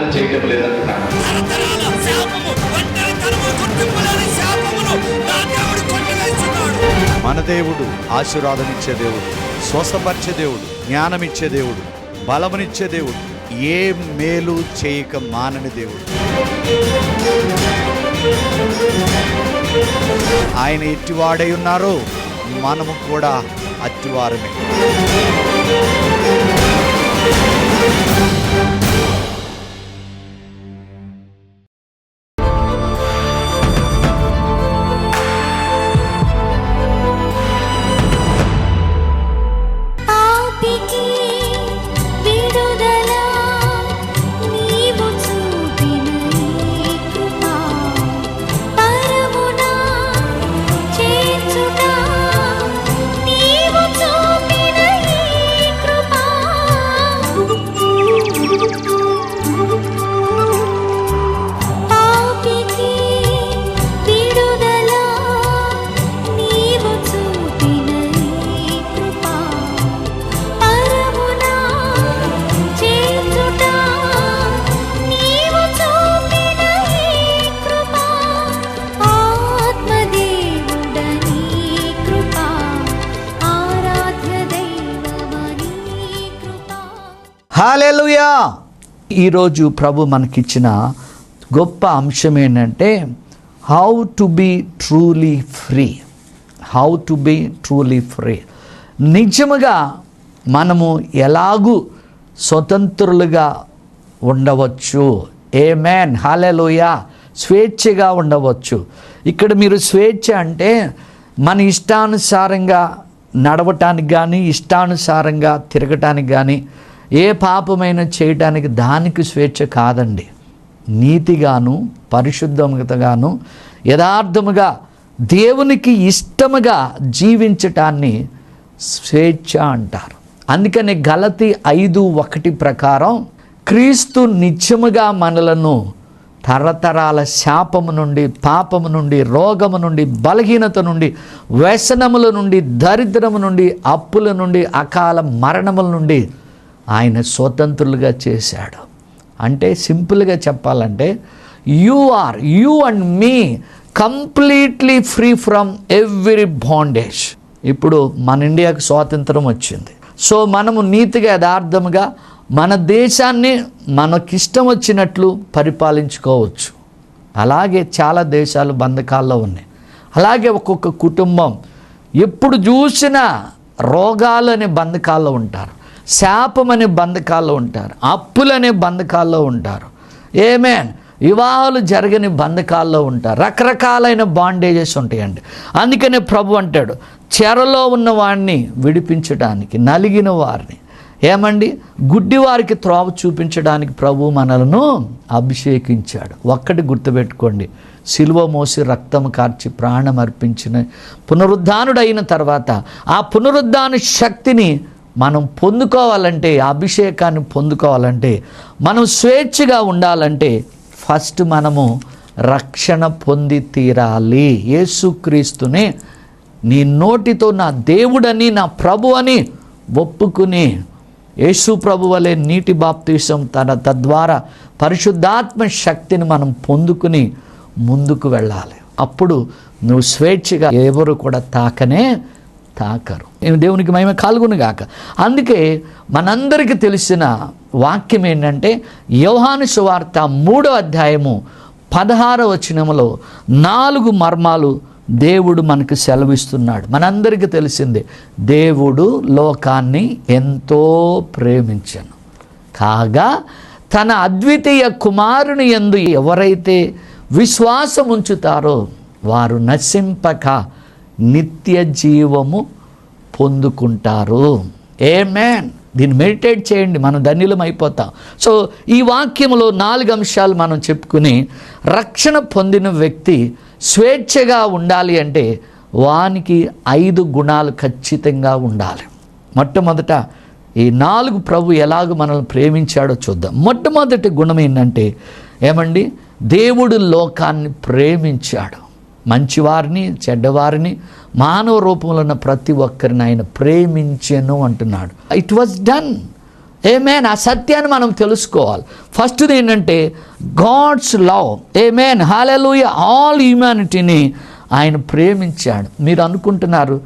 మానని చేయటం లేదంటున్నాడు. మన దేవుడు ఆశీర్వాదం ఇచ్చే దేవుడు, స్వస్థపరిచే దేవుడు, జ్ఞానం ఇచ్చే దేవుడు, బలమునిచ్చే దేవుడు, ఏ మేలు చేయక మానని దేవుడు. ఆయన ఎట్టివాడై ఉన్నారో మనము కూడా అట్టివారమే. హల్లెలూయా. ఈరోజు ప్రభు మనకిచ్చిన గొప్ప అంశం ఏంటంటే how to be truly free. How to be truly free. నిజముగా మనము ఎలాగూ స్వతంత్రులుగా ఉండవచ్చు. ఆమేన్, హల్లెలూయా. స్వేచ్ఛగా ఉండవచ్చు. ఇక్కడ మీరు స్వేచ్ఛ అంటే మన ఇష్టానుసారంగా నడవటానికి కానీ, ఇష్టానుసారంగా తిరగటానికి కానీ, ఏ పాపమైన చేయటానికి దానికి స్వేచ్ఛ కాదండి. నీతిగాను, పరిశుద్ధముగాను, యథార్థముగా, దేవునికి ఇష్టముగా జీవించటాన్ని స్వేచ్ఛ అంటారు. అందుకని గలతీ 5:1 ప్రకారం క్రీస్తు నిత్యముగా మనలను తరతరాల శాపము నుండి, పాపము నుండి, రోగము నుండి, బలహీనత నుండి, వ్యసనముల నుండి, దరిద్రము నుండి, అప్పుల నుండి, అకాల మరణముల నుండి ఆయన స్వతంత్రులుగా చేశాడు. అంటే సింపుల్గా చెప్పాలంటే you and me completely free from every bondage. ఇప్పుడు మన ఇండియాకు స్వాతంత్రం వచ్చింది. సో మనము నీతిగా, యథార్థముగా మన దేశాన్ని మనకిష్టం వచ్చినట్లు పరిపాలించుకోవచ్చు. అలాగే చాలా దేశాలు బంధకాల్లో ఉన్నాయి. అలాగే ఒక్కొక్క కుటుంబం ఎప్పుడు చూసినా రోగాలు అనే బంధకాల్లో ఉంటారు, శాపం అనే బంధకాల్లో ఉంటారు, అప్పులనే బంధకాల్లో ఉంటారు, ఆమేన్, వివాహాలు జరగని బంధకాల్లో ఉంటారు. రకరకాలైన బాండేజెస్ ఉంటాయండి. అందుకనే ప్రభు అంటాడు, చెరలో ఉన్న వారిని విడిపించడానికి, నలిగిన వారిని, ఏమండి, గుడ్డి వారికి త్రోవ చూపించడానికి ప్రభు మనలను అభిషేకించాడు. ఒక్కటి గుర్తుపెట్టుకోండి, సిలువ మోసి రక్తం కార్చి ప్రాణం అర్పించిన పునరుద్ధానుడైన తర్వాత ఆ పునరుద్ధాన శక్తిని మనం పొందుకోవాలంటే, అభిషేకాన్ని పొందుకోవాలంటే, మనం స్వేచ్ఛగా ఉండాలంటే ఫస్ట్ మనము రక్షణ పొంది తీరాలి. యేసుక్రీస్తునే నీ నోటితో నా దేవుడని, నా ప్రభు అని ఒప్పుకుని యేసు ప్రభు వలె నీటి బాప్తీసం తద్వారా పరిశుద్ధాత్మ శక్తిని మనం పొందుకుని ముందుకు వెళ్ళాలి. అప్పుడు నువ్వు స్వేచ్ఛగా ఎవరు కూడా తాకరు. దేవునికి మహిమ కలుగును గాక. అందుకే మనందరికీ తెలిసిన వాక్యం ఏంటంటే యోహాను సువార్త 3వ అధ్యాయము 16వ వచనములో 4 మర్మాలు దేవుడు మనకు సెలవిస్తున్నాడు. మనందరికీ తెలిసిందే, దేవుడు లోకాన్ని ఎంతో ప్రేమించెను కాగా తన అద్వితీయ కుమారుని యందు ఎవరైతే విశ్వాసం ఉంచుతారో వారు నశింపక నిత్య జీవము పొందుకుంటారు. ఆమేన్. దీన్ని మెడిటేట్ చేయండి, మనం ధన్యులం అయిపోతాం. సో ఈ వాక్యంలో 4 అంశాలు మనం చెప్పుకుని, రక్షణ పొందిన వ్యక్తి స్వేచ్ఛగా ఉండాలి అంటే వానికి 5 గుణాలు ఖచ్చితంగా ఉండాలి. మొట్టమొదట ఈ 4 ప్రభు ఎలాగ మనల్ని ప్రేమించాడో చూద్దాం. మొట్టమొదటి గుణం ఏంటంటే ఏమండి, దేవుడు లోకాన్ని ప్రేమించాడు. మంచివారిని, చెడ్డవారిని, మానవ రూపంలో ఉన్న ప్రతి ఒక్కరిని ఆయన ప్రేమించెను అంటున్నాడు. It was done. ఆమేన్. ఆ సత్యాన్ని మనం తెలుసుకోవాలి. ఫస్ట్ది ఏంటంటే God's love. Amen, hallelujah. All హ్యూమానిటీని ఆయన ప్రేమించాడు. మీరు అనుకుంటున్నారు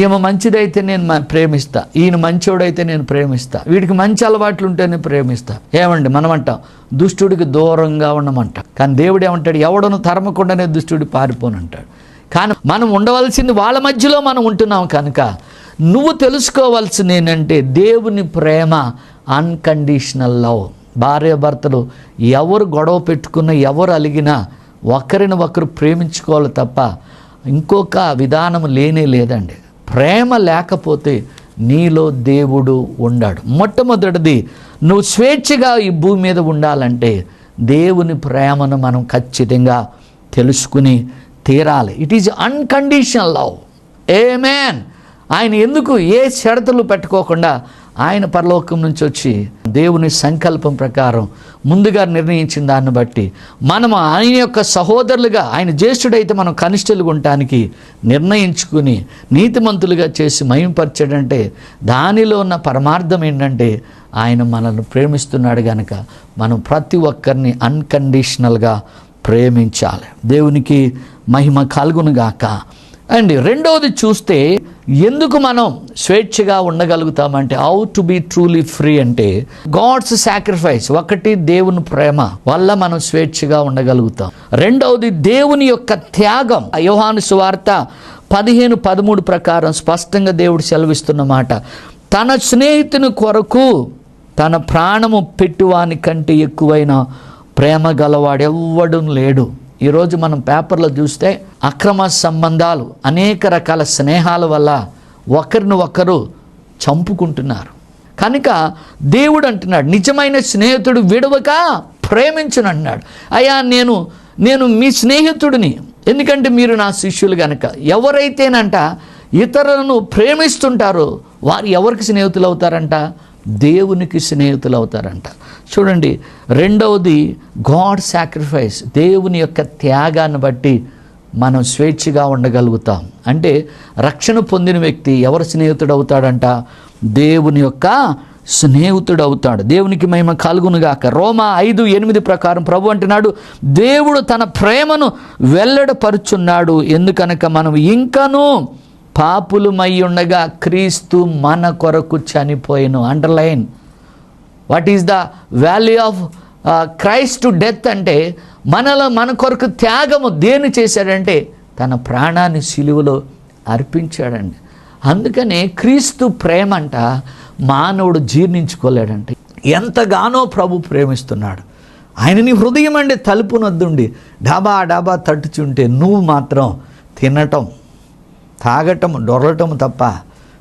ఈమె మంచిదైతే నేను ప్రేమిస్తా, ఈయన మంచోడైతే నేను ప్రేమిస్తా, వీడికి మంచి అలవాట్లు ఉంటే నేను ప్రేమిస్తా. ఏమండి, మనం అంటాం దుష్టుడికి దూరంగా ఉండమంటాం. కానీ దేవుడు ఏమంటాడు, ఎవడను తరమకుండానే దుష్టుడి పారిపోనంటాడు. కానీ మనం ఉండవలసింది వాళ్ళ మధ్యలో మనం ఉంటున్నాం కనుక నువ్వు తెలుసుకోవాల్సింది ఏంటంటే దేవుని ప్రేమ అన్కండిషనల్ లవ్. భార్యాభర్తలు ఎవరు గొడవ పెట్టుకున్నా, ఎవరు అలిగినా ఒకరిని ఒకరు ప్రేమించుకోవాలి తప్ప ఇంకొక విధానం లేనే లేదండి. ప్రేమ లేకపోతే నీలో దేవుడు ఉండాడు. మొట్టమొదటిది, నువ్వు స్వేచ్ఛగా ఈ భూమి మీద ఉండాలంటే దేవుని ప్రేమను మనం ఖచ్చితంగా తెలుసుకుని తీరాలి. It is unconditional love. Amen. ఆయన ఎందుకు ఏ షరతులు పెట్టుకోకుండా ఆయన పరలోకం నుంచి వచ్చి దేవుని సంకల్పం ప్రకారం ముందుగా నిర్ణయించిన దాన్ని బట్టి మనం ఆయన యొక్క సహోదరులుగా, ఆయన జ్యేష్ఠుడైతే మనం కనిష్ఠులుగా ఉండటానికి నిర్ణయించుకుని నీతిమంతులుగా చేసి మహింపరచాడంటే దానిలో ఉన్న పరమార్థం ఏంటంటే ఆయన మనల్ని ప్రేమిస్తున్నాడు కనుక మనం ప్రతి ఒక్కరిని అన్కండిషనల్గా ప్రేమించాలి. దేవునికి మహిమ కలుగునుగాక. అండ్ రెండవది చూస్తే ఎందుకు మనం స్వేచ్ఛగా ఉండగలుగుతామంటే how to be truly free అంటే గాడ్స్ సాక్రిఫైస్. ఒకటి, దేవుని ప్రేమ వల్ల మనం స్వేచ్ఛగా ఉండగలుగుతాం. రెండవది దేవుని యొక్క త్యాగం. యోహాను సువార్త 15:13 ప్రకారం స్పష్టంగా దేవుడు సెలవిస్తున్న మాట, తన స్నేహితుని కొరకు తన ప్రాణము పెట్టువాని కంటే ఎక్కువైన ప్రేమ గలవాడెవ్వడు లేడు. ఈరోజు మనం పేపర్లో చూస్తే అక్రమ సంబంధాలు, అనేక రకాల స్నేహాల వల్ల ఒకరిని ఒకరు చంపుకుంటున్నారు. కనుక దేవుడు అంటున్నాడు, నిజమైన స్నేహితుడు విడవక ప్రేమించును అన్నాడు. అయ్యా నేను మీ స్నేహితుడిని, ఎందుకంటే మీరు నా శిష్యులు కనుక. ఎవరైతేనంట ఇతరులను ప్రేమిస్తుంటారో వారు ఎవరికి స్నేహితులు అవుతారంట? దేవునికి స్నేహితులు అవుతారంట. చూడండి, రెండవది గాడ్ సాక్రిఫైస్. దేవుని యొక్క త్యాగాన్ని బట్టి మనం స్వేచ్ఛగా ఉండగలుగుతాం. అంటే రక్షణ పొందిన వ్యక్తి ఎవరు స్నేహితుడు అవుతాడంట? దేవుని యొక్క స్నేహితుడు అవుతాడు. దేవునికి మహిమ కలుగునుగాక. రోమా 5:8 ప్రకారం ప్రభు అంటున్నాడు, దేవుడు తన ప్రేమను వెల్లడపరుచున్నాడు, ఎందుకనక మనం ఇంకనూ పాపులమై ఉండగా క్రీస్తు మన కొరకు చనిపోయెను. Underline, what is the value of Christ to death అంటే మన కొరకు త్యాగము దేన్ని చేశాడంటే తన ప్రాణాన్ని సిలువలో అర్పించాడండి. అందుకనే క్రీస్తు ప్రేమ అంట మానవుడు జీర్ణించుకోలేడంటే. ఎంతగానో ప్రభు ప్రేమిస్తున్నాడు. ఆయన నీ హృదయం అండి తలుపునొద్దుండి డాబా డాబా తట్టుచుంటే నువ్వు మాత్రం తినటం, తాగటం, డొరలటం తప్ప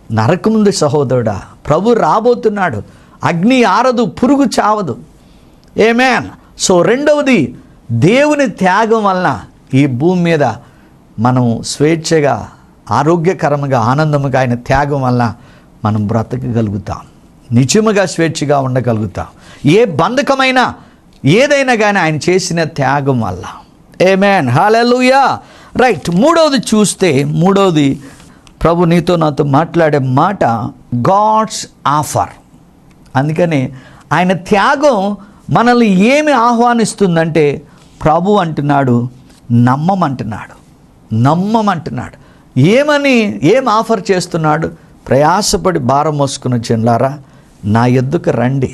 నరకముందు సహోదరుడా. ప్రభు రాబోతున్నాడు. అగ్ని ఆరదు, పురుగు చావదు. ఆమేన్. సో రెండవది, దేవుని త్యాగం వలన ఈ భూమి మీద మనం స్వేచ్ఛగా, ఆరోగ్యకరంగా, ఆనందముగా ఆయన త్యాగం వలన మనం బ్రతకగలుగుతాం. నిజముగా స్వేచ్ఛగా ఉండగలుగుతాం. ఏ బంధకమైనా ఏదైనా కానీ ఆయన చేసిన త్యాగం వల్ల. ఆమేన్, హల్లెలూయా. రైట్. మూడవది చూస్తే, మూడవది ప్రభు నీతో నాతో మాట్లాడే మాట గాడ్స్ ఆఫర్. అందుకని ఆయన త్యాగం మనల్ని ఏమి ఆహ్వానిస్తుందంటే ప్రభు అంటున్నాడు నమ్మమంటున్నాడు. ఏం ఆఫర్ చేస్తున్నాడు? ప్రయాసపడి భారం మోసుకున్న జనులారా నా యొద్దకు రండి.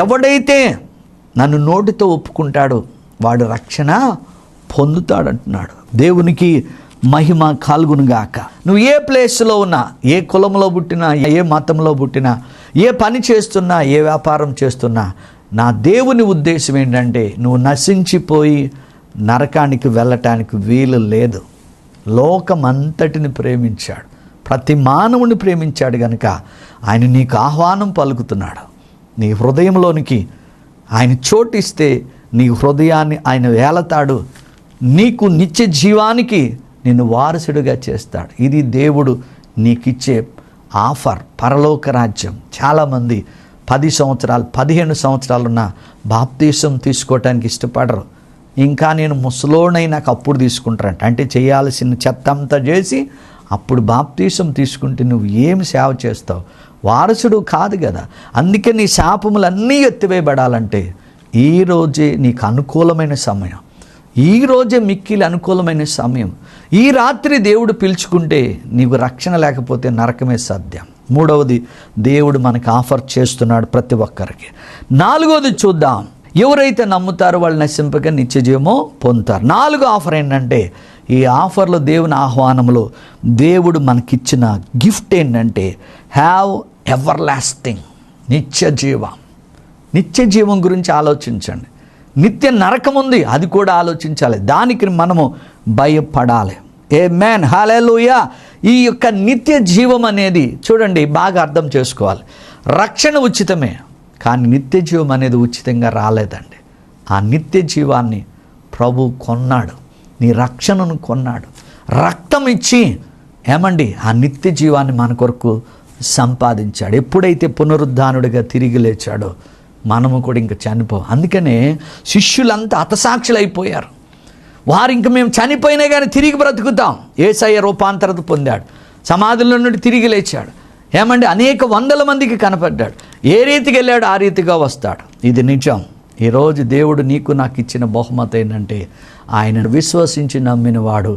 ఎవడైతే నన్ను నోటితో ఒప్పుకుంటాడో వాడు రక్షణ పొందుతాడంటున్నాడు. దేవునికి మహిమ కలుగునుగాక. నువ్వు ఏ ప్లేస్లో ఉన్నా, ఏ కులంలో పుట్టినా, ఏ మతంలో పుట్టినా, ఏ పని చేస్తున్నా, ఏ వ్యాపారం చేస్తున్నా, నా దేవుని ఉద్దేశం ఏంటంటే నువ్వు నశించిపోయి నరకానికి వెళ్ళటానికి వీలు లేదు. లోకమంతటిని ప్రేమించాడు, ప్రతి మానవుని ప్రేమించాడు కనుక ఆయన నీకు ఆహ్వానం పలుకుతున్నాడు. నీ హృదయంలోనికి ఆయన చోటిస్తే నీ హృదయాన్ని ఆయన వేలతాడు. నీకు నిత్య జీవానికి నిన్ను వారసుడిగా చేస్తాడు. ఇది దేవుడు నీకిచ్చే ఆఫర్, పరలోక రాజ్యం. చాలామంది 10 సంవత్సరాలు 15 సంవత్సరాలున్న బాప్తీసం తీసుకోవటానికి ఇష్టపడరు. ఇంకా నేను ముసలోనై నాకు అప్పుడు తీసుకుంటారంట. అంటే చేయాల్సిన చెత్త అంతా చేసి అప్పుడు బాప్తీసం తీసుకుంటే నువ్వు ఏమి సేవ చేస్తావు? వారసుడు కాదు కదా. అందుకే నీ శాపములన్నీ ఎత్తివేయబడాలంటే ఈరోజే నీకు అనుకూలమైన సమయం, ఈరోజే మిక్కిలి అనుకూలమైన సమయం. ఈ రాత్రి దేవుడు పిలుచుకుంటే నీకు రక్షణ లేకపోతే నరకమే సాధ్యం. మూడవది, దేవుడు మనకు ఆఫర్ చేస్తున్నాడు ప్రతి ఒక్కరికి. నాలుగవది చూద్దాం. ఎవరైతే నమ్ముతారో వాళ్ళు నశింపక నిత్యజీవమో పొందుతారు. 4వ ఆఫర్ ఏంటంటే, ఈ ఆఫర్లో దేవుని ఆహ్వానంలో దేవుడు మనకిచ్చిన గిఫ్ట్ ఏంటంటే హ్యావ్ ఎవర్ లాస్టింగ్, నిత్యజీవం. నిత్యజీవం గురించి ఆలోచించండి. నిత్య నరకం ఉంది, అది కూడా ఆలోచించాలి. దానికి మనము భయపడాలి. ఆమేన్, హల్లెలూయా. ఈ యొక్క నిత్య జీవం అనేది చూడండి, బాగా అర్థం చేసుకోవాలి. రక్షణ ఉచితమే, కానీ నిత్య జీవం అనేది ఉచితంగా రాలేదండి. ఆ నిత్య జీవాన్ని ప్రభు కొన్నాడు, నీ రక్షణను కొన్నాడు, రక్తం ఇచ్చి ఏమండి ఆ నిత్య జీవాన్ని మన కొరకు సంపాదించాడు. ఎప్పుడైతే పునరుద్ధానుడిగా తిరిగి లేచాడో మనము కూడా ఇంకా చనిపోం. అందుకనే శిష్యులంతా హతసాక్షులైపోయారు. వారు ఇంక మేము చనిపోయినా కానీ తిరిగి బ్రతుకుతాం. యేసయ్య రూపాంతరత పొందాడు, సమాధుల నుండి తిరిగి లేచాడు. ఏమండి అనేక వందల మందికి కనపడ్డాడు. ఏ రీతికి వెళ్ళాడు ఆ రీతిగా వస్తాడు. ఇది నిజం. ఈరోజు దేవుడు నీకు నాకు ఇచ్చిన బహుమతి ఏంటంటే ఆయనను విశ్వసించి నమ్మిన వాడు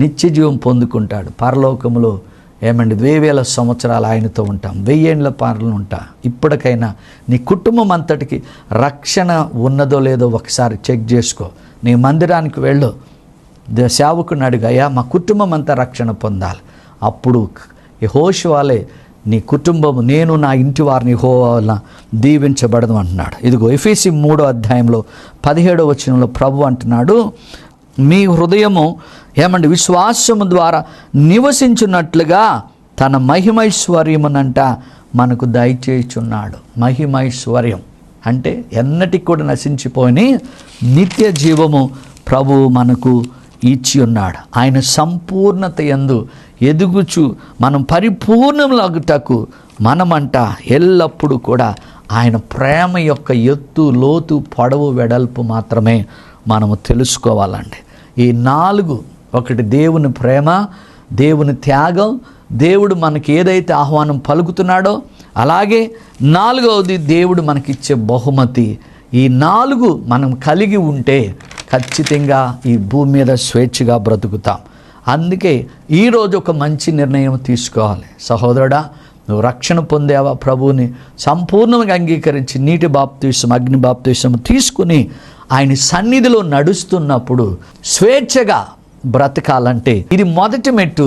నిత్య జీవం పొందుకుంటాడు. పరలోకములో ఏమండి 2000 సంవత్సరాలు ఆయనతో ఉంటాం, 1000 ఏళ్ళ పాలన ఉంటా. ఇప్పటికైనా నీ కుటుంబం అంతటికి రక్షణ ఉన్నదో లేదో ఒకసారి చెక్ చేసుకో. నీ మందిరానికి వెళ్ళు, సేవకుని అడుగు, అయ్యా మా కుటుంబం అంతా రక్షణ పొందాలి. అప్పుడు యెహోషువలే నీ కుటుంబము, నేను నా ఇంటి వారిని యెహోవా దీవించబడదు అంటున్నాడు. ఇదిగో ఎఫెసీ 3వ అధ్యాయంలో 17వ వచనంలో ప్రభు అంటున్నాడు, మీ హృదయము ఏమండి విశ్వాసము ద్వారా నివసించున్నట్లుగా తన మహిమైశ్వర్యమునంట మనకు దయచేయుచున్నాడు. మహిమైశ్వర్యం అంటే ఎన్నటికి కూడా నశించిపోని నిత్య జీవము ప్రభువు మనకు ఇచ్చి ఉన్నాడు. ఆయన సంపూర్ణత యందు ఎదుగుచు మనం పరిపూర్ణములగుటకు మనమంట ఎల్లప్పుడూ కూడా ఆయన ప్రేమ యొక్క ఎత్తు, లోతు, పొడవు, వెడల్పు మాత్రమే మనము తెలుసుకోవాలండి. ఈ 4, ఒకటి దేవుని ప్రేమ, దేవుని త్యాగం, దేవుడు మనకి ఏదైతే ఆహ్వానం పలుకుతున్నాడో, అలాగే 4వది దేవుడు మనకిచ్చే బహుమతి. ఈ 4 మనం కలిగి ఉంటే ఖచ్చితంగా ఈ భూమి మీద స్వేచ్ఛగా బ్రతుకుతాం. అందుకే ఈరోజు ఒక మంచి నిర్ణయం తీసుకోవాలి. సహోదరుడా, నువ్వు రక్షణ పొందావా? ప్రభువుని సంపూర్ణంగా అంగీకరించి నీటి బాప్తిసం, అగ్ని బాప్తిసం తీసుకుని ఆయన సన్నిధిలో నడుస్తున్నప్పుడు స్వేచ్ఛగా బ్రతకాలంటే ఇది మొదటి మెట్టు.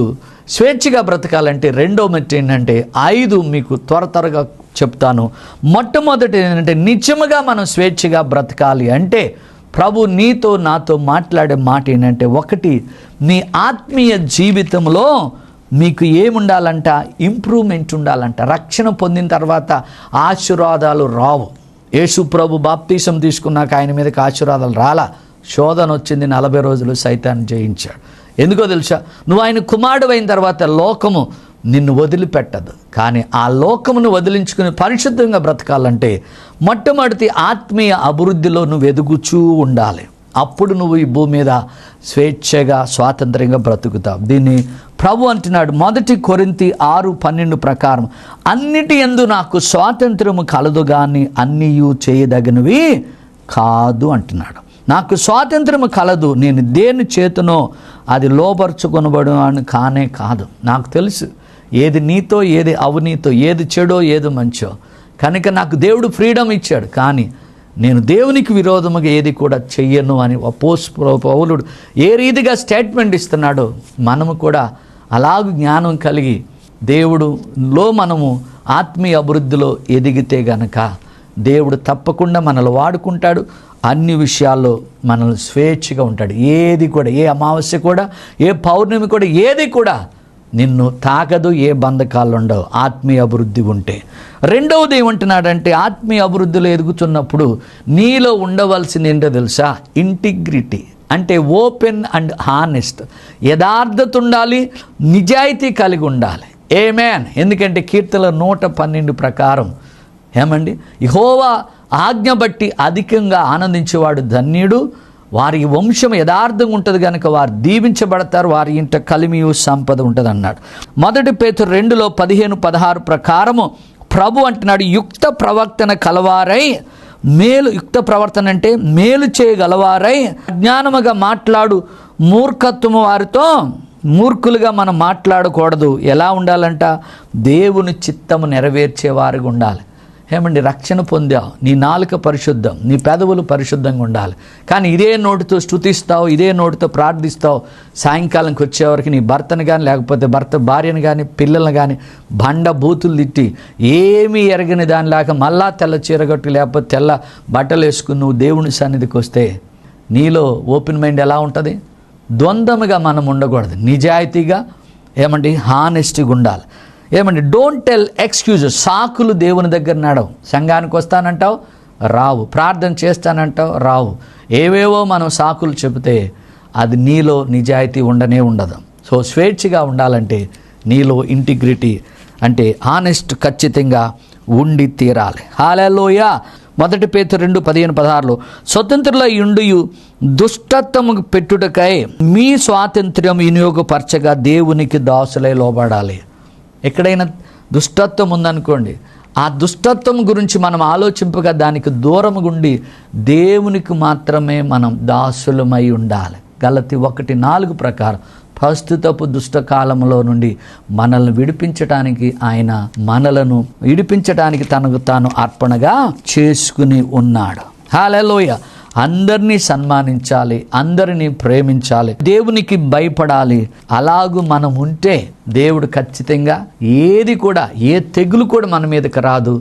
స్వేచ్ఛగా బ్రతకాలంటే రెండో మెట్టు ఏంటంటే 5 మీకు త్వరగా చెప్తాను. మొట్టమొదటి ఏంటంటే నిజముగా మనం స్వేచ్ఛగా బ్రతకాలి అంటే ప్రభు నీతో నాతో మాట్లాడే మాట ఏంటంటే, ఒకటి, నీ ఆత్మీయ జీవితంలో మీకు ఏముండాలంట? ఇంప్రూవ్మెంట్ ఉండాలంట. రక్షణ పొందిన తర్వాత ఆశీర్వాదాలు రావు. యేసు ప్రభు బాప్తీసం తీసుకున్నాక ఆయన మీదకి ఆశీర్వాదాలు రాలా. శోధన వచ్చింది, 40 రోజులు సైతాన్ని జయించాడు. ఎందుకో తెలుసా? నువ్వు ఆయన కుమారుడు అయిన తర్వాత లోకము నిన్ను వదిలిపెట్టదు. కానీ ఆ లోకమును వదిలించుకుని పరిశుద్ధంగా బ్రతకాలంటే మొట్టమొదటి ఆత్మీయ అభివృద్ధిలో నువ్వు ఎదుగుచూ ఉండాలి. అప్పుడు నువ్వు ఈ భూమి మీద స్వేచ్ఛగా స్వాతంత్రంగా బ్రతుకుతావు. దీన్ని ప్రభు అంటున్నాడు మొదటి కొరింథీ 6:12 ప్రకారం, అన్నిటి యందు నాకు స్వాతంత్రము కలదు కానీ అన్నీయు చేయదగినవి కాదు అంటున్నాడు. నాకు స్వాతంత్రము కలదు, నేను దేని చేతనో అది లోపరుచుకొనబడు అని కానే కాదు. నాకు తెలుసు ఏది నీతో, ఏది అవినీతో, ఏది చెడో, ఏది మంచో. కనుక నాకు దేవుడు ఫ్రీడమ్ ఇచ్చాడు. కానీ నేను దేవునికి విరోధముగా ఏది కూడా చెయ్యను అని పౌలుడు ఏ రీతిగా స్టేట్మెంట్ ఇస్తున్నాడో మనము కూడా అలాగ జ్ఞానం కలిగి దేవుడులో మనము ఆత్మీయ అభివృద్ధిలో ఎదిగితే గనక దేవుడు తప్పకుండా మనల్ని వాడుకుంటాడు. అన్ని విషయాల్లో మనల్ని స్వేచ్ఛగా ఉంటాడు. ఏది కూడా, ఏ అమావాస్య కూడా, ఏ పౌర్ణమి కూడా, ఏది కూడా నిన్ను తాకదు. ఏ బంధకాలు ఉండవు ఆత్మీయ అభివృద్ధి ఉంటే. రెండవది ఏమంటున్నాడంటే, ఆత్మీయ అభివృద్ధిలో ఎదుగుతున్నప్పుడు నీలో ఉండవలసింది ఏంటో తెలుసా? ఇంటిగ్రిటీ. అంటే ఓపెన్ అండ్ హానెస్ట్. యథార్థత ఉండాలి, నిజాయితీ కలిగి ఉండాలి. ఆమేన్. ఎందుకంటే కీర్తన 112 ప్రకారం ఏమండి, యెహోవా ఆజ్ఞ బట్టి అధికంగా ఆనందించేవాడు ధన్యుడు, వారి వంశం యథార్థంగా ఉంటుంది కనుక వారు దీవించబడతారు, వారి ఇంట కలిమియు సంపద ఉంటుంది అన్నాడు. మొదటి పేతురు 2:15-16 ప్రకారము ప్రభు అంటున్నాడు, యుక్త ప్రవర్తన కలవారై యుక్త ప్రవర్తన అంటే మేలు చేయగలవారై, అజ్ఞానముగా మాట్లాడు మూర్ఖత్వము వారితో మూర్ఖులుగా మనం మాట్లాడకూడదు. ఎలా ఉండాలంట? దేవుని చిత్తము నెరవేర్చేవారుగా ఉండాలి. ఏమండి, రక్షణ పొందావు, నీ నాలుక పరిశుద్ధం, నీ పెదవులు పరిశుద్ధంగా ఉండాలి. కానీ ఇదే నోటితో స్తుతిస్తావు, ఇదే నోటితో ప్రార్థిస్తావు, సాయంకాలంకి వచ్చేవరకు నీ భర్తను కానీ లేకపోతే భార్యను కానీ పిల్లలను కానీ బండ బూతులు తిట్టి ఏమీ ఎరగని దానిలాగా మళ్ళా తెల్ల చీరగట్టు లేకపోతే తెల్ల బట్టలు వేసుకుని నువ్వు దేవుని సన్నిధికి వస్తే నీలో ఓపెన్ మైండ్ ఎలా ఉంటుంది? ద్వంద్వముగా మనం ఉండకూడదు. నిజాయితీగా ఏమండి హానెస్ట్గా ఉండాలి. ఏమండి, డోంట్ టెల్ ఎక్స్క్యూజెస్. సాకులు దేవుని దగ్గర నడవు. సంఘానికి వస్తానంటావు, రావు. ప్రార్థన చేస్తానంటావు, రావు. ఏవేవో మనం సాకులు చెబితే అది నీలో నిజాయితీ ఉండదు. సో స్వేచ్ఛగా ఉండాలంటే నీలో ఇంటిగ్రిటీ అంటే హానెస్ట్ ఖచ్చితంగా ఉండి తీరాలి. హల్లెలూయా. 1 పేతురు 2:15-16 స్వతంత్రుల యుండియు దుష్టత్వము పెట్టుటకై మీ స్వాతంత్ర్యం వినియోగపరచగా దేవునికి దాసులై లోబడాలి. ఎక్కడైనా దుష్టత్వం ఉందనుకోండి, ఆ దుష్టత్వం గురించి మనం ఆలోచింపగా దానికి దూరముగుండి దేవునికి మాత్రమే మనం దాసులమై ఉండాలి. గలతీ 1:4 ప్రకారం ప్రస్తుతపు దుష్టకాలంలో నుండి మనల్ని విడిపించడానికి మనలను విడిపించడానికి తనకు తాను అర్పణగా చేసుకుని ఉన్నాడు. హల్లెలూయా. అందరినీ సన్మానించాలి, అందరినీ ప్రేమించాలి, దేవునికి భయపడాలి. అలాగూ మనం ఉంటే దేవుడు ఖచ్చితంగా ఏ తెగులు కూడా మన మీదకి రాదు.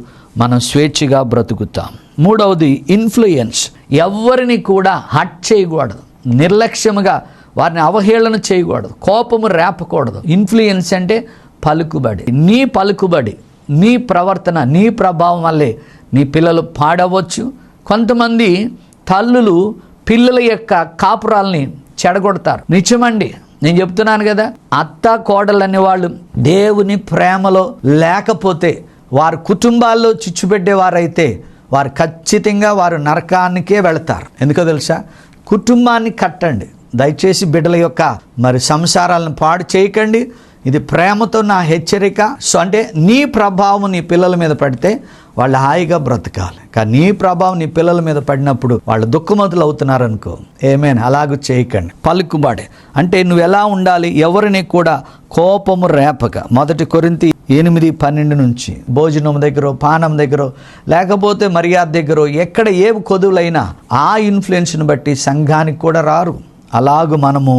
మనం స్వేచ్ఛగా బ్రతుకుతాం. 3వది ఇన్ఫ్లుయెన్స్. ఎవరిని కూడా హర్ట్ చేయకూడదు, నిర్లక్ష్యముగా వారిని అవహేళన చేయకూడదు, కోపము రేపకూడదు. ఇన్ఫ్లుయెన్స్ అంటే పలుకుబడి. నీ పలుకుబడి, నీ ప్రవర్తన, నీ ప్రభావం వల్లే నీ పిల్లలు పాడవచ్చు. కొంతమంది తల్లులు పిల్లల యొక్క కాపురాల్ని చెడగొడతారు. నిజమండి, నేను చెప్తున్నాను కదా. అత్త కోడలు అనేవాళ్ళు దేవుని ప్రేమలో లేకపోతే, వారి కుటుంబాల్లో చిచ్చు పెట్టేవారైతే వారు ఖచ్చితంగా వారు నరకానికే వెళతారు. ఎందుకో తెలుసా? కుటుంబాన్ని కట్టండి దయచేసి. బిడ్డల యొక్క సంసారాలను పాడు చేయకండి. ఇది ప్రేమతో నా హెచ్చరిక. సో అంటే నీ ప్రభావం నీ పిల్లల మీద పడితే వాళ్ళు హాయిగా బ్రతకాలి. కానీ నీ ప్రభావం నీ పిల్లల మీద పడినప్పుడు వాళ్ళు దుఃఖమతులు అవుతున్నారనుకో. అలాగూ చేయకండి. పలుకుబడి అంటే నువ్వు ఎలా ఉండాలి? ఎవరిని కూడా కోపము రేపక. 1 కొరింథీ 8:12 నుంచి భోజనం దగ్గర, పానం దగ్గర, లేకపోతే మర్యాద దగ్గర ఎక్కడ ఏ కొదువులైనా ఆ ఇన్ఫ్లుయెన్స్ని బట్టి సంఘానికి కూడా రారు. అలాగూ మనము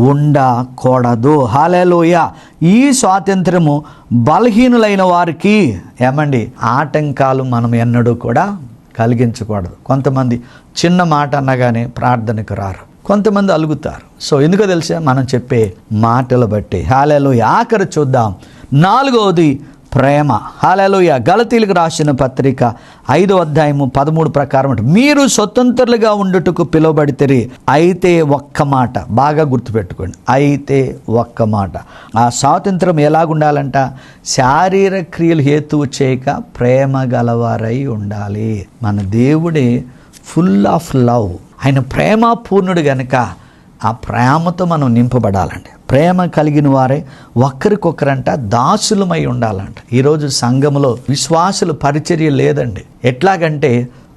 ఉండకూడదు. హల్లెలూయా. ఈ స్వాతంత్రము బలహీనులైన వారికి ఆటంకాలు మనం ఎన్నడూ కూడా కలిగించకూడదు. కొంతమంది చిన్న మాట అన్నగానే ప్రార్థనకు రారు, కొంతమంది అలుగుతారు. సో ఎందుకో తెలుసా? మనం చెప్పే మాటలు బట్టి. హల్లెలూయా. ఆఖరి చూద్దాం. 4వది ప్రేమ. హల్లెలూయా. గలతీలకు రాసిన పత్రిక 5:13 ప్రకారం మీరు స్వతంత్రులుగా ఉండుటకు పిలువబడితే అయితే ఒక్క మాట, బాగా గుర్తుపెట్టుకోండి, అయితే ఒక్క మాట. ఆ స్వాతంత్రం ఎలాగుండాలంట? శారీరక క్రియలు హేతువు చేయక ప్రేమ గలవారై ఉండాలి. మన దేవుడే ఫుల్ ఆఫ్ లవ్. ఆయన ప్రేమ పూర్ణుడు గనుక ఆ ప్రేమతో మనం నింపబడాలండి. ప్రేమ కలిగిన వారే ఒకరికొకరంట దాసులమై ఉండాలంట. ఈరోజు సంఘములో విశ్వాసుల పరిచర్య లేదండి. ఎట్లాగంటే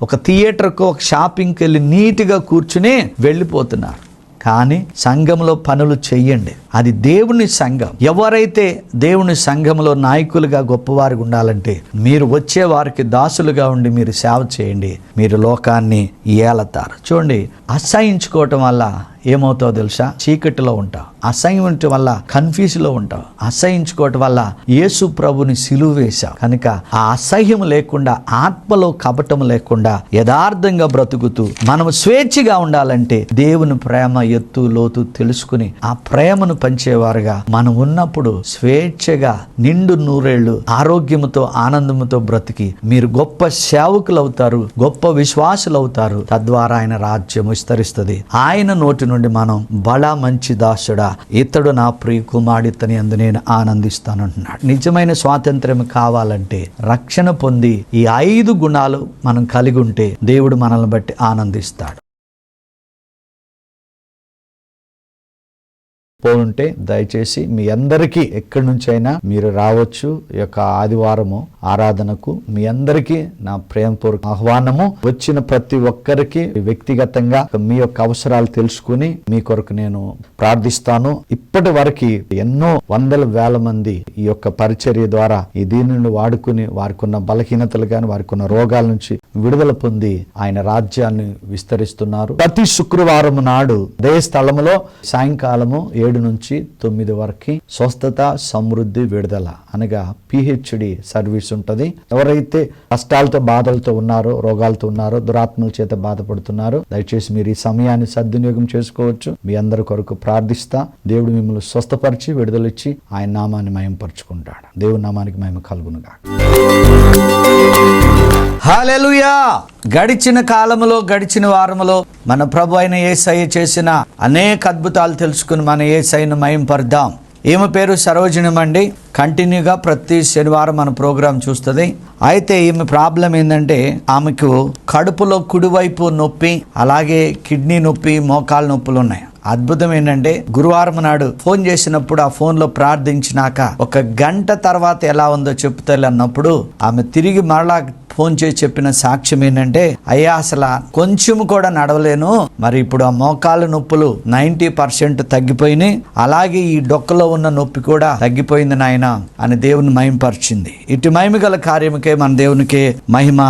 ఒక థియేటర్కు, ఒక షాపింగ్కి వెళ్ళి నీట్గా కూర్చుని వెళ్ళిపోతున్నారు. కానీ సంఘంలో పనులు చెయ్యండి. అది దేవుని సంఘం. ఎవరైతే దేవుని సంఘంలో నాయకులుగా గొప్పవారికి ఉండాలంటే మీరు వచ్చే వారికి దాసులుగా ఉండి మీరు సేవ చేయండి. మీరు లోకాన్ని ఏలతారు. చూడండి, అసహించుకోవటం వల్ల ఏమవుతావు తెలుసా? చీకటిలో ఉంటావు. అసహ్యం వల్ల కన్ఫ్యూజ్లో ఉంటావు. అసహించుకోవటం వల్ల యేసు ప్రభుని సిలువ వేశావు. కనుక ఆ అసహ్యం లేకుండా, ఆత్మలో కపటం లేకుండా యథార్థంగా బ్రతుకుతూ మనము స్వేచ్ఛగా ఉండాలంటే దేవుని ప్రేమ ఎత్తు లోతు తెలుసుకుని ఆ ప్రేమను పంచేవారుగా మనం ఉన్నప్పుడు స్వేచ్ఛగా నిండు నూరేళ్లు ఆరోగ్యముతో ఆనందముతో బ్రతికి మీరు గొప్ప సేవకులు అవుతారు, గొప్ప విశ్వాసులు అవుతారు. తద్వారా ఆయన రాజ్యం విస్తరిస్తుంది. ఆయన నోటి నుండి మనం బలా మంచి దాసుడా, ఇతడు నా ప్రియ కుమారుడితని అందు నేను ఆనందిస్తానంటున్నాడు. నిజమైన స్వాతంత్ర్యం కావాలంటే రక్షణ పొంది ఈ 5 గుణాలు మనం కలిగి ఉంటే దేవుడు మనల్ని బట్టి ఆనందిస్తాడు. పోనుంటే దయచేసి మీ అందరికీ ఎక్కడి నుంచైనా మీరు రావచ్చు. ఈ యొక్క ఆదివారము ఆరాధనకు మీ అందరికీ నా ప్రేమపూర్వక ఆహ్వానము. వచ్చిన ప్రతి ఒక్కరికి వ్యక్తిగతంగా మీ యొక్క అవసరాలు తెలుసుకుని మీ కొరకు నేను ప్రార్థిస్తాను. ఇప్పటి వరకు ఎన్నో వందల వేల మంది ఈ యొక్క పరిచర్య ద్వారా ఈ దీనిని వాడుకుని వారికి ఉన్న బలహీనతలు గాని వారికి ఉన్న రోగాల నుంచి విడుదల పొంది ఆయన రాజ్యాన్ని విస్తరిస్తున్నారు. ప్రతి శుక్రవారం నాడు అదే స్థలములో సాయంకాలము 7 నుంచి 9 వరకు స్వస్థత, సమృద్ధి, విడుదల అనగా పిహెచ్డి సర్వీస్ ఉంటది. ఎవరైతే కష్టాలతో బాధలతో ఉన్నారో, రోగాలతో ఉన్నారో, దురాత్మల చేత బాధపడుతున్నారో దయచేసి మీరు ఈ సమయాన్ని సద్వినియోగం చేసుకోవచ్చు. మీ అందరి కొరకు ప్రార్థిస్తా. దేవుడు మిమ్మల్ని స్వస్థపరిచి విడుదలిచ్చి ఆయన నామాన్ని మహిమపరుచుకుంటాడు. దేవుని నామానికి మహిమ కలుగునుగా. హల్లెలూయా. గడిచిన కాలములో, గడిచిన వారములో మన ప్రభు అయిన యేసయ్య చేసిన అనేక అద్భుతాలు తెలుసుకుని మన యేసయ్యను మహిమపరుద్దాం. ఈమె పేరు సరోజినం అండి. కంటిన్యూగా ప్రతి శనివారం మన ప్రోగ్రాం చూస్తుంది. అయితే ఈమె ప్రాబ్లం ఏంటంటే ఆమెకు కడుపులో కుడివైపు నొప్పి, అలాగే కిడ్నీ నొప్పి, మోకాలు నొప్పులు ఉన్నాయి. అద్భుతం ఏంటంటే గురువారం నాడు ఫోన్ చేసినప్పుడు ఆ ఫోన్ లో ప్రార్థించినాక 1 గంట తర్వాత ఎలా ఉందో చెప్తారు అన్నప్పుడు ఆమె తిరిగి మరలా ఫోన్ చేసి చెప్పిన సాక్ష్యం ఏంటంటే, అయ్యా అసలు కొంచెం కూడా నడవలేను, మరి ఇప్పుడు ఆ మోకాలు నొప్పులు 90% తగ్గిపోయినాయి, అలాగే ఈ డొక్కలో ఉన్న నొప్పి కూడా తగ్గిపోయింది నాయన అని దేవుని మహిమపరిచింది. ఇటు మహిమ గల కార్యముకే మన దేవునికి మహిమ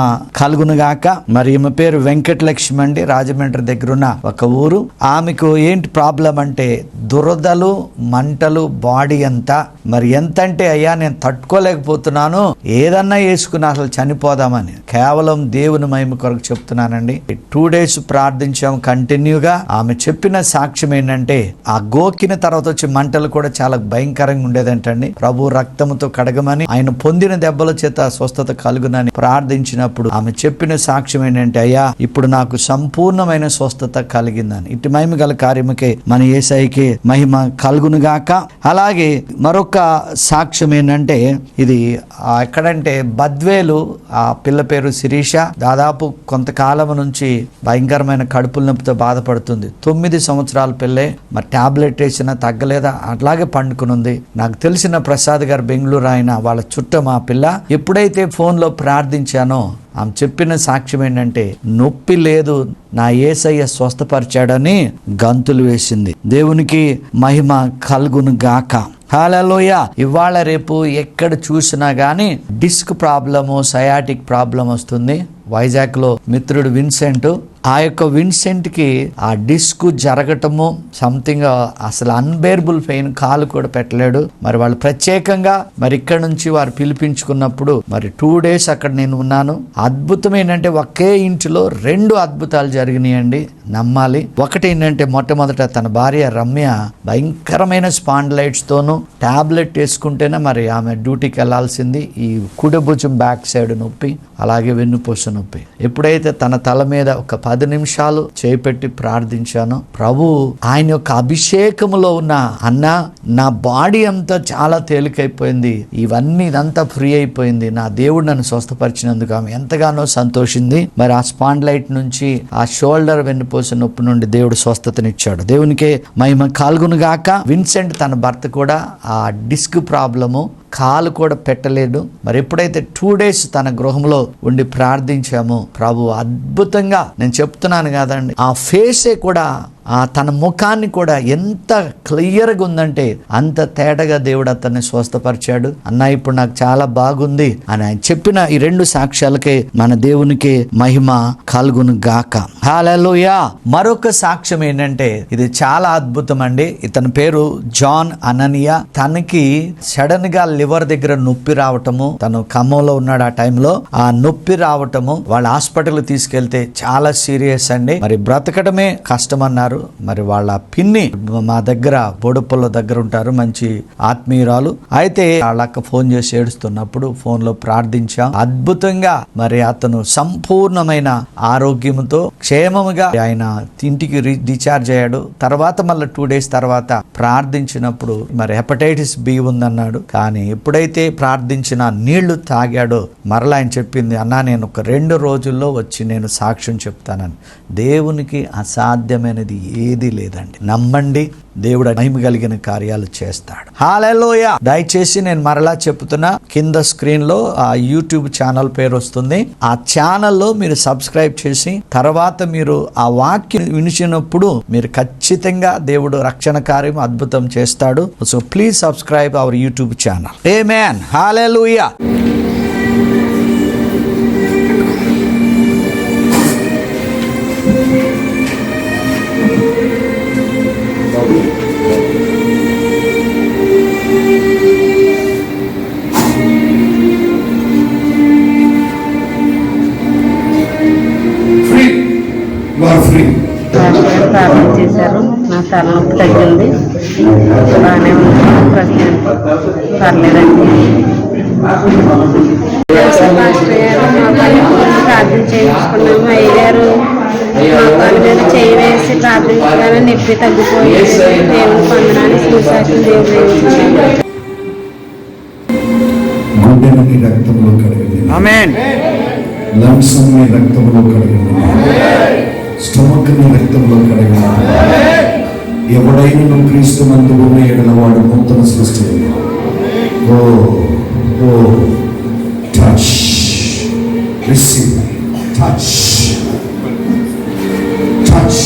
కలుగునుగాక. మరి ఈమె పేరు వెంకటలక్ష్మి అండి. రాజమండ్రి దగ్గరున్న ఒక ఊరు. ఆమెకు ఏంటి ప్రాబ్లం అంటే దురదలు, మంటలు, బాడీ అంతా. మరి ఎంతంటే అయ్యా నేను తట్టుకోలేకపోతున్నాను, ఏదన్నా వేసుకుని అసలు చనిపోదాం. కేవలం దేవుని మహిమ కొరకు చెప్తున్నానండి. 2 days ప్రార్థించాం కంటిన్యూగా. ఆమె చెప్పిన సాక్ష్యం ఏంటంటే ఆ గోకిన తర్వాత వచ్చే మంటలు కూడా చాలా భయంకరంగా ఉండేదంటండి. ప్రభు రక్తముతో కడగమని, ఆయన పొందిన దెబ్బల చేత స్వస్థత కలుగునని ప్రార్థించినప్పుడు ఆమె చెప్పిన సాక్ష్యం ఏంటంటే, అయ్యా ఇప్పుడు నాకు సంపూర్ణమైన స్వస్థత కలిగిందని. ఇటు మహిమ గల కార్యముకే మన యేసయ్యకి మహిమ కలుగునుగాక. అలాగే మరొక సాక్ష్యం ఏంటంటే ఇది ఎక్కడంటే బద్వేలు. ఆ పిల్ల పేరు శిరీష. దాదాపు కొంతకాలం నుంచి భయంకరమైన కడుపుల నొప్పితో బాధపడుతుంది. 9 సంవత్సరాల పిల్లే. మరి టాబ్లెట్ వేసినా తగ్గలేదా, అట్లాగే పండుకునుంది. నాకు తెలిసిన ప్రసాద్ గారు బెంగళూరు, ఆయన వాళ్ళ చుట్టం ఆ పిల్ల. ఎప్పుడైతే ఫోన్లో ప్రార్థించానో ఆమె చెప్పిన సాక్ష్యం ఏంటంటే నొప్పి లేదు, నా యేసయ్య స్వస్థపరిచాడని గంతులు వేసింది. దేవునికి మహిమ కలుగును గాక. హల్లెలూయా. ఇవాళ రేపు ఎక్కడ చూసినా గానీ డిస్క్ ప్రాబ్లము, సయాటిక్ ప్రాబ్లం వస్తుంది. వైజాగ్లో మిత్రుడు విన్సెంట్, ఆ యొక్క విన్సెంట్కి ఆ డిస్క్ జరగటము సంథింగ్ అసలు అన్బేరబుల్ పెయిన్, కాలు కూడా పెట్టలేడు. మరి వాళ్ళు ప్రత్యేకంగా మరి ఇక్కడ నుంచి వారు పిలిపించుకున్నప్పుడు మరి 2 days అక్కడ నేను ఉన్నాను. అద్భుతం ఏంటంటే ఒకే ఇంటిలో 2 అద్భుతాలు జరిగినాయండి, నమ్మాలి. ఒకటి ఏంటంటే మొట్టమొదట తన భార్య రమ్య భయంకరమైన స్పాండిలైట్స్ తోనూ టాబ్లెట్ వేసుకుంటేనే మరి ఆమె డ్యూటీకి వెళ్లాల్సింది. ఈ కుడి భుజం బ్యాక్ సైడ్ నొప్పి, అలాగే వెన్నుపూస నొప్పి. ఎప్పుడైతే తన తల మీద ఒక 10 నిమిషాలు చేపెట్టి ప్రార్థించాను, ప్రభు ఆయన యొక్క అభిషేకములో ఉన్న అన్న నా బాడీ అంతా చాలా తేలికైపోయింది, ఇదంతా ఫ్రీ అయిపోయింది, నా దేవుడు నన్ను స్వస్థపరిచినందుకు ఆమె ఎంతగానో సంతోషింది. మరి ఆ స్పాండిలైట్ నుంచి, ఆ షోల్డర్ వెన్నుపూస నొప్పి నుండి దేవుడు స్వస్థతనిచ్చాడు. దేవునికి మహిమ కలుగునుగాక. విన్సెంట్ తన భర్త కూడా ఆ డిస్క్ ప్రాబ్లము, కాలు కూడా పెట్టలేడు. మరి ఎప్పుడైతే 2 days తన గృహంలో ఉండి ప్రార్థించామో ప్రభు అద్భుతంగా, నేను చెప్తున్నాను కాదండి, ఆ ఫేసే కూడా తన ముఖాన్ని కూడా ఎంత క్లియర్గా ఉందంటే అంత తేటగా దేవుడు అతన్ని స్వస్థపరిచాడు. అన్న ఇప్పుడు నాకు చాలా బాగుంది అని ఆయన చెప్పిన ఈ 2 సాక్ష్యాలకే మన దేవునికి మహిమ కలుగును గాక. హల్లెలూయా. మరొక సాక్ష్యం ఏంటంటే ఇది చాలా అద్భుతం అండి. ఇతని పేరు జాన్ అననియా. తనకి సడన్ గా లివర్ దగ్గర నొప్పి రావటము, తను ఖమ్మంలో ఉన్నాడు ఆ టైంలో, ఆ నొప్పి రావటము వాళ్ళ హాస్పిటల్ తీసుకెళ్తే చాలా సీరియస్ అండి. మరి బ్రతకడమే కష్టం అన్నారు. మరి వాళ్ళ పిన్ని మా దగ్గర బోడుపల్ల దగ్గర ఉంటారు, మంచి ఆత్మీయురాలు. అయితే వాళ్ళక్క ఫోన్ చేసి ఏడుస్తున్నప్పుడు ఫోన్ లో ప్రార్థించాం. అద్భుతంగా మరి అతను సంపూర్ణమైన ఆరోగ్యంతో క్షేమముగా ఆయన ఇంటికి డిశ్చార్జ్ అయ్యాడు. తర్వాత మళ్ళీ 2 days తర్వాత ప్రార్థించినప్పుడు మరి హెపటైటిస్ బి ఉందన్నాడు. కానీ ఎప్పుడైతే ప్రార్థించిన నీళ్లు తాగాడో మరలా ఆయన చెప్పింది, అన్నా నేను ఒక 2 రోజుల్లో వచ్చి నేను సాక్ష్యం చెప్తానని. దేవునికి అసాధ్యమైనది ఏది లేదండి. నమ్మండి, దేవుడు మహిమ కలిగిన కార్యాలు చేస్తాడు. హల్లెలూయా. దయచేసి నేను మరలా చెప్తున్నా, కింద స్క్రీన్ లో ఆ యూట్యూబ్ ఛానల్ పేరు వస్తుంది. ఆ ఛానల్లో మీరు సబ్స్క్రైబ్ చేసి తర్వాత మీరు ఆ వాక్యం వినిచినప్పుడు మీరు ఖచ్చితంగా దేవుడు రక్షణ కార్యం అద్భుతం చేస్తాడు. So please subscribe our YouTube channel. Amen. Hallelujah. ప్రార్థన చేశారు. నా తలనొప్పి తగ్గింది, బాగానే ఉంది ప్రస్తుతం, పర్లేదండి. ప్రార్థన చేయించుకున్నాము. అయ్యగారు మా పని మీద చేయి వేసి ప్రార్థించగానే నొప్పి తగ్గిపోయి దేవుని పొందడానికి సుశాసన దేవుడు గుండెని రక్తంలో కడిగింది. ఆమేన్. లంగ్స్ ని రక్తంలో కడిగింది. స్టమక్ ని రక్తంలో కడిగింది. ఎవడైనా క్రీస్తునందు ఉన్న ఎడల వాడు నూతన సృష్టి. ఓ ఓ టచ్, రిసీవ్, టచ్, టచ్.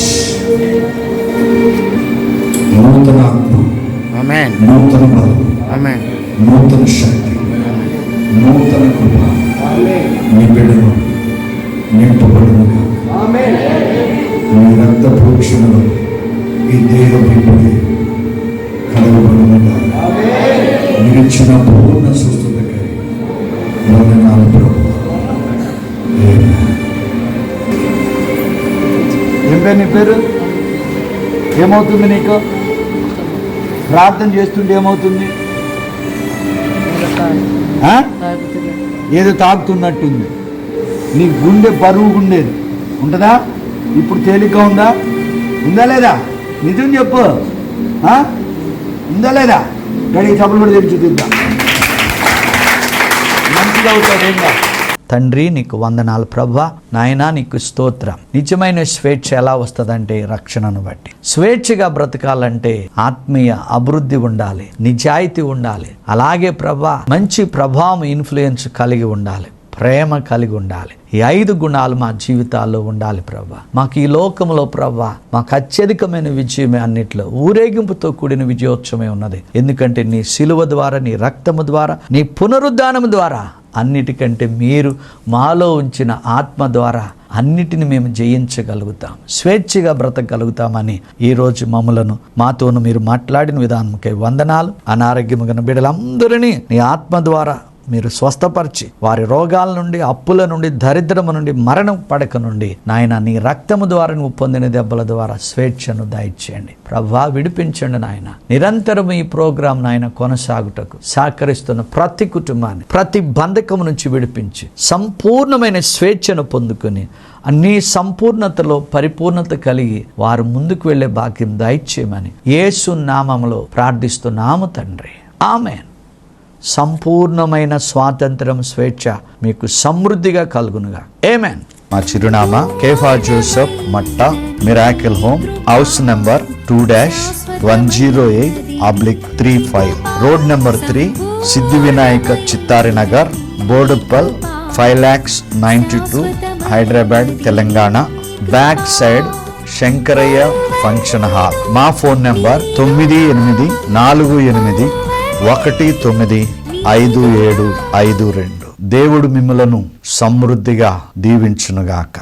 నూతన ఆత్మ, ఆమేన్. నూతన బలం, ఆమేన్. నూతన శక్తి, నూతన కృప నీ బిడ్డను నింపబడునుగా. నీ రక్త ప్రోక్షణలో ఈ దేహం ఇప్పుడే కలగబడునుగా. నిలిచిన పూర్ణ సుస్థతకై వందనాలు ప్రభువా. ఏం పేరు నీ పేరు? ఏమవుతుంది నీకు? ప్రార్థన చేస్తుంటే ఏమవుతుంది? ఏదో తాగుతున్నట్టుంది. నీ గుండె బరువు ఉండేది ఉంటుందా? ఇప్పుడు తేలిగ్గా ఉందా? ఉందా లేదా? నిజం చెప్పు. ఉందా లేదా? గడి సభలు కూడా తెరిచి చూద్దాం. మంచిగా అవుతాడేంగా. తండ్రి నీకు వందనాలు ప్రభువా. నాయనా నీకు స్తోత్రం. నిజమైన స్వేచ్ఛ ఎలా వస్తుందంటే రక్షణను బట్టి. స్వేచ్ఛగా బ్రతకాలంటే ఆత్మీయ అభివృద్ధి ఉండాలి, నిజాయితీ ఉండాలి, అలాగే ప్రభువా మంచి ప్రభావం ఇన్ఫ్లుయెన్స్ కలిగి ఉండాలి, ప్రేమ కలిగి ఉండాలి. ఈ 5 గుణాలు మా జీవితాల్లో ఉండాలి ప్రభువా. మాకు ఈ లోకంలో ప్రభువా మాకు అత్యధికమైన విజయమే అన్నిట్లో, ఊరేగింపుతో కూడిన విజయోత్సవమే ఉన్నది. ఎందుకంటే నీ శిలువ ద్వారా, నీ రక్తము ద్వారా, నీ పునరుద్ధానము ద్వారా, అన్నిటికంటే మీరు మాలో ఉంచిన ఆత్మ ద్వారా అన్నిటిని మేము జయించగలుగుతాం, స్వేచ్ఛగా బ్రతకగలుగుతామని ఈరోజు మమ్మలను మాతోను మీరు మాట్లాడిన విధానంకై వందనాలు. అనారోగ్యము గల బిడ్డలందరినీ నీ ఆత్మ ద్వారా మీరు స్వస్థపరిచి వారి రోగాల నుండి, అప్పుల నుండి, దరిద్రము నుండి, మరణం పడక నుండి నాయన నీ రక్తము ద్వారా నువ్వు పొందిన దెబ్బల ద్వారా స్వేచ్ఛను దయచేయండి ప్రభువా. విడిపించండి నాయన. నిరంతరం ఈ ప్రోగ్రాం నాయన కొనసాగుటకు సహకరిస్తున్న ప్రతి కుటుంబాన్ని ప్రతి బంధకము నుంచి విడిపించి సంపూర్ణమైన స్వేచ్ఛను పొందుకొని అన్ని సంపూర్ణతలో పరిపూర్ణత కలిగి వారు ముందుకు వెళ్ళే భాగ్యం దయచేయమని యేసు నామములో ప్రార్థిస్తున్నాము తండ్రి. ఆమేన్. సంపూర్ణమైన స్వాతంత్రం, స్వేచ్ఛ మీకు సమృద్ధిగా కలుగునుగా. ఆమేన్. మా చిరునామా Kefa Joseph Matta, miracle home, house number 2-108/35, road number 3, Siddhi Vinayaka Chittari Nagar, Boduppal, 5,92,000, Hyderabad, Telangana. Back side Shankaraiah function hall. మా ఫోన్ నెంబర్ 9848195752. దేవుడు మిమ్మలను సమృద్ధిగా దీవించునుగాక.